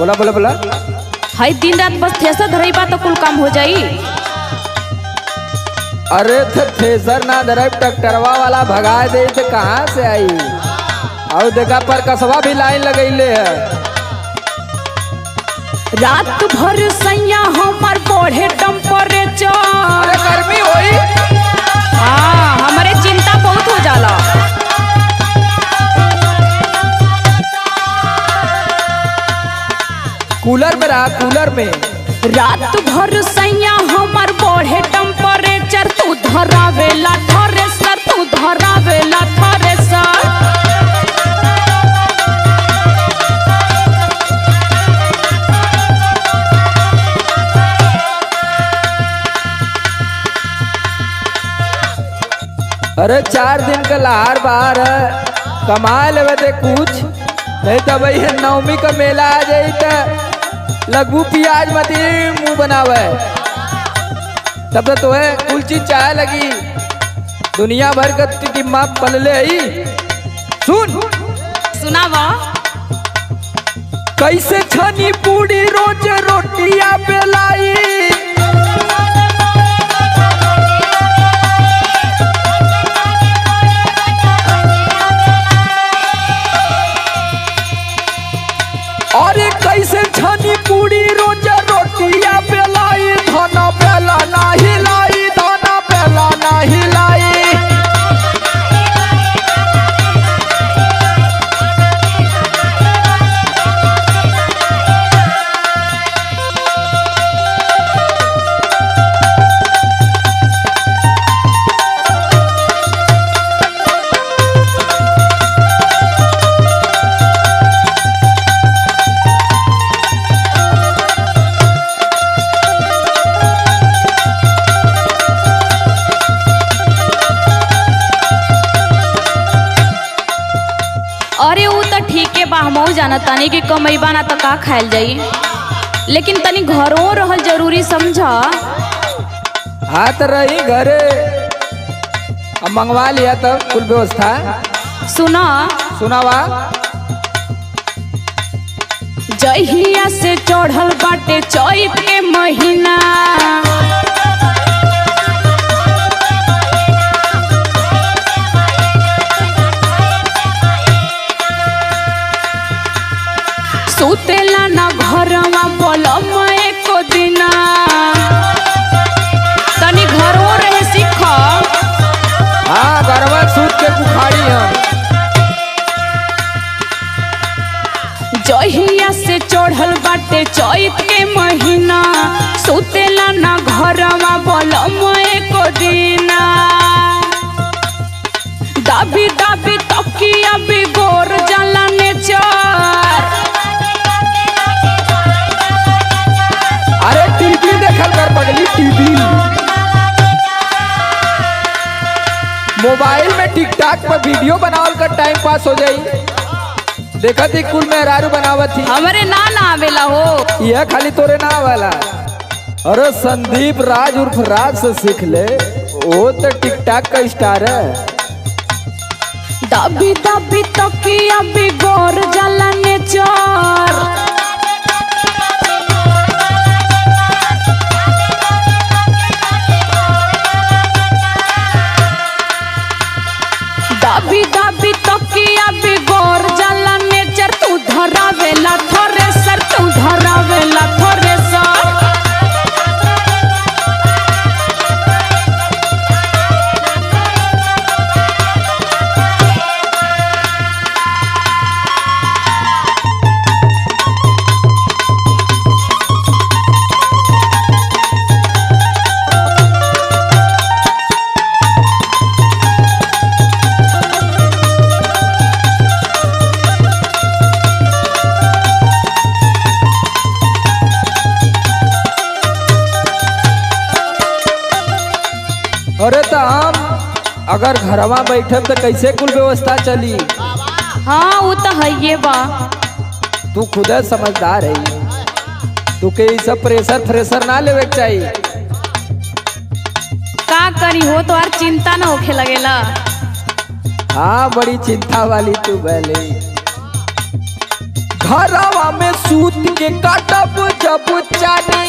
बोला बोला बोला। हई दिन रात बस थ्रेसर धरई बा तो कुल काम हो जाई। अरे थ्रेसर ना धरे ट्रैक्टरवा वाला भगा दे तो कहाँ से आई। और देखा पर कसवा भी लाइन लगैले है। रात भर सैया हमार बढ़े टेम्परेचर। अरे गर्मी होई। हाँ हमारे चिंता बहुत हो जाला। कूलर में रहा, कूलर में। रात भर सैया हमार बढ़े टेम्परेचर। तू धरावेला थ्रेसर, तू धरावेला थ्रेसर। अरे 4 दिन का लहार बाहर है, कमा लेवे दे कुछ, नहीं तो भाई नवमी का मेला आ जाई तो लगू प्याज मत मुंह बनावे। तब तो है कुल चीज चाहे लगी, दुनिया भर का टिम्मा पलले ही। सुन सुनावा। कैसे छनी पूरी रोज रोटियां बेलाई। अरे कैसे छनी पूरी रोज रोटियां बेलाई। धना बेला ना हिलाई, धना बेला ना हिलाई। अरे वो तो ठीक है बा, हमहू जाना तानी कि कमैबा ना तो का खायल जाई, लेकिन तनी घरों रहल जरूरी समझा। हाथ रही घरे, अब मंगवा लिया तो कुल व्यवस्था। सुना सुनावा। जहिया से चढ़ल बाटे चैत के महीना। सुतेला ना घरवा पलम एको दिना। तनी घरों रहे सीख। हाँ गरबा सूत के बुखारी हम। जहिया से चढ़ल बाटे चैत के महीना। सुतेला ना घरवा पलम एको दिना। दाबी दाबी तकिया बिगोर जाला नेचर। अरे टीवी देखल कर पगली, टीवी। मोबाइल में टिकटॉक पर वीडियो बनावल कर टाइम पास हो जाई। देखा थी कुल मेहरारू बनावत थी। हमरे ना आवेला हो। यह खाली तोरे ना वाला। अरे संदीप राज उर्फ राज से सीख ले, वो तो टिकटॉक का स्टार है। दाबी दाबी तकिया बिगोर जाला नेचर। दाबी दाबी तकिया बिगोर जाला नेचर। तू धरावेला थ्रेसर, तू धरावेला थ्रेसर। अरे तो हम अगर घरवा बैठे तो कैसे कुल व्यवस्था चली। हाँ वो तो है ये बा। तू खुद समझदार है, तू के ई सब प्रेशर फ्रेशर ना लेवे के चाहिए। का करी हो तो यार चिंता ना होखे लगेला। हाँ बड़ी चिंता वाली तू भले। घरवा में सूत के काटब जब चानी